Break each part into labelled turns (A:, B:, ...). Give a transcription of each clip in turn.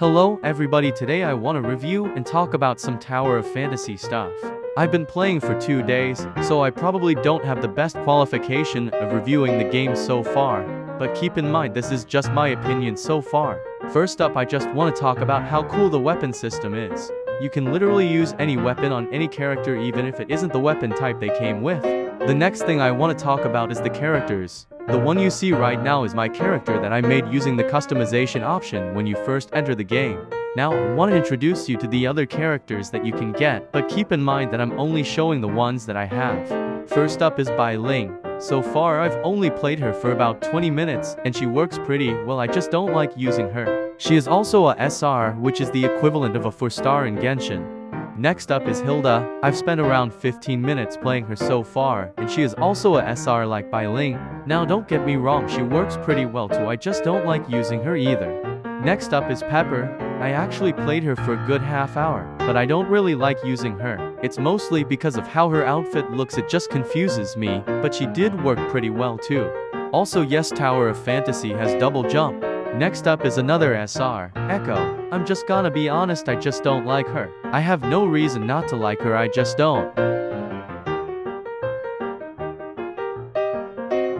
A: Hello everybody, today I want to review and talk about some Tower of Fantasy stuff. I've been playing for 2 days, so I probably don't have the best qualification of reviewing the game so far, but keep in mind this is just my opinion so far. First up, I just want to talk about how cool the weapon system is. You can literally use any weapon on any character even if it isn't the weapon type they came with. The next thing I want to talk about is the characters. The one you see right now is my character that I made using the customization option when you first enter the game. Now I want to introduce you to the other characters that you can get, but keep in mind that I'm only showing the ones that I have. First up is Bai Ling. So far I've only played her for about 20 minutes and she works pretty well, I just don't like using her. She is also a SR, which is the equivalent of a 4-star in Genshin. Next up is Hilda. I've spent around 15 minutes playing her so far, and she is also a SR like Bai Ling. Now don't get me wrong, she works pretty well too, I just don't like using her either. Next up is Pepper. I actually played her for a good half hour, but I don't really like using her. It's mostly because of how her outfit looks, it just confuses me, but she did work pretty well too. Also yes, Tower of Fantasy has double jump. Next up is another SR, Echo. I'm just gonna be honest, I just don't like her. I have no reason not to like her, I just don't.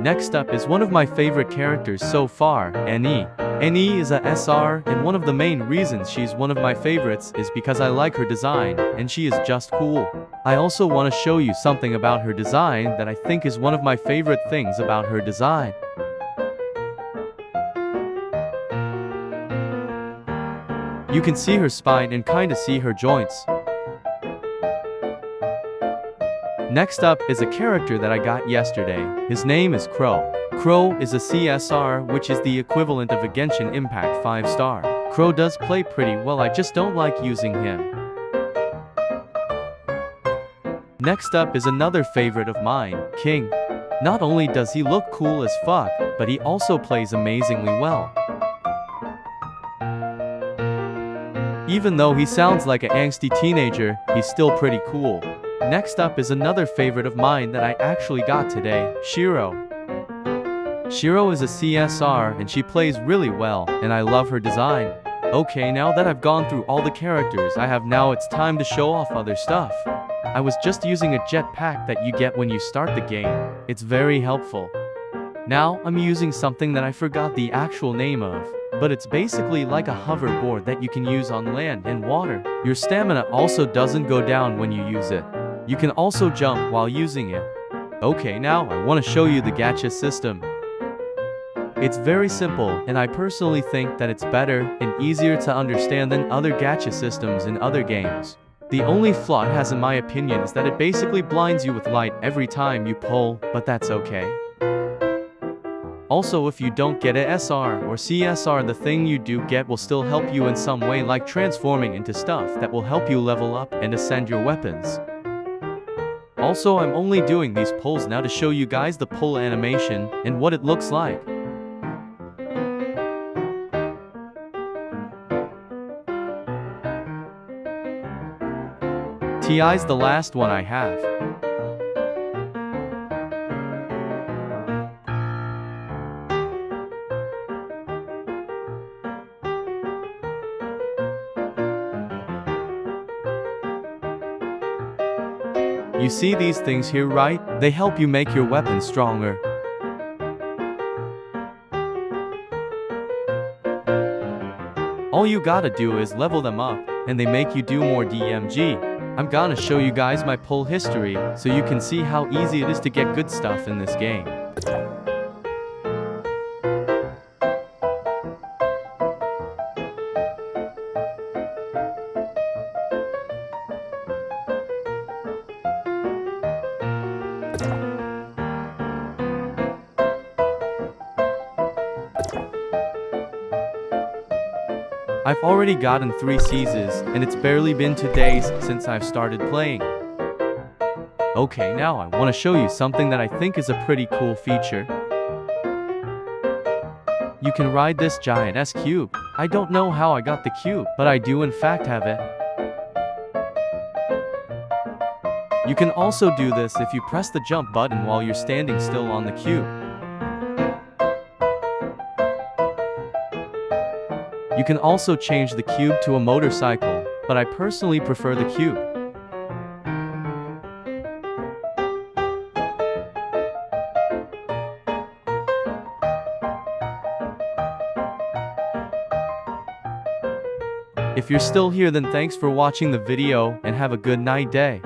A: Next up is one of my favorite characters so far, Annie. Annie is a SR, and one of the main reasons she's one of my favorites is because I like her design, and she is just cool. I also want to show you something about her design that I think is one of my favorite things about her design. You can see her spine and kinda see her joints. Next up is a character that I got yesterday. His name is Crow. Crow is a CSR, which is the equivalent of a Genshin Impact 5-star. Crow does play pretty well, I just don't like using him. Next up is another favorite of mine, King. Not only does he look cool as fuck, but he also plays amazingly well. Even though he sounds like an angsty teenager, he's still pretty cool. Next up is another favorite of mine that I actually got today, Shiro. Shiro is a CSR and she plays really well, and I love her design. Okay, now that I've gone through all the characters now it's time to show off other stuff. I was just using a jetpack that you get when you start the game. It's very helpful. Now I'm using something that I forgot the actual name of, but it's basically like a hoverboard that you can use on land and water. Your stamina also doesn't go down when you use it. You can also jump while using it. Okay, now I want to show you the gacha system. It's very simple, and I personally think that it's better and easier to understand than other gacha systems in other games. The only flaw it has in my opinion is that it basically blinds you with light every time you pull, but that's okay. Also, if you don't get a SR or CSR, the thing you do get will still help you in some way, like transforming into stuff that will help you level up and ascend your weapons. Also, I'm only doing these pulls now to show you guys the pull animation and what it looks like. TI's the last one I have. You see these things here, right? They help you make your weapon stronger. All you gotta do is level them up, and they make you do more DMG. I'm gonna show you guys my pull history, so you can see how easy it is to get good stuff in this game. I've already gotten 3 seasons, and it's barely been 2 days since I've started playing. Okay, now I want to show you something that I think is a pretty cool feature. You can ride this giant S-cube. I don't know how I got the cube, but I do in fact have it. You can also do this if you press the jump button while you're standing still on the cube. You can also change the cube to a motorcycle, but I personally prefer the cube. If you're still here, then thanks for watching the video and have a good night day.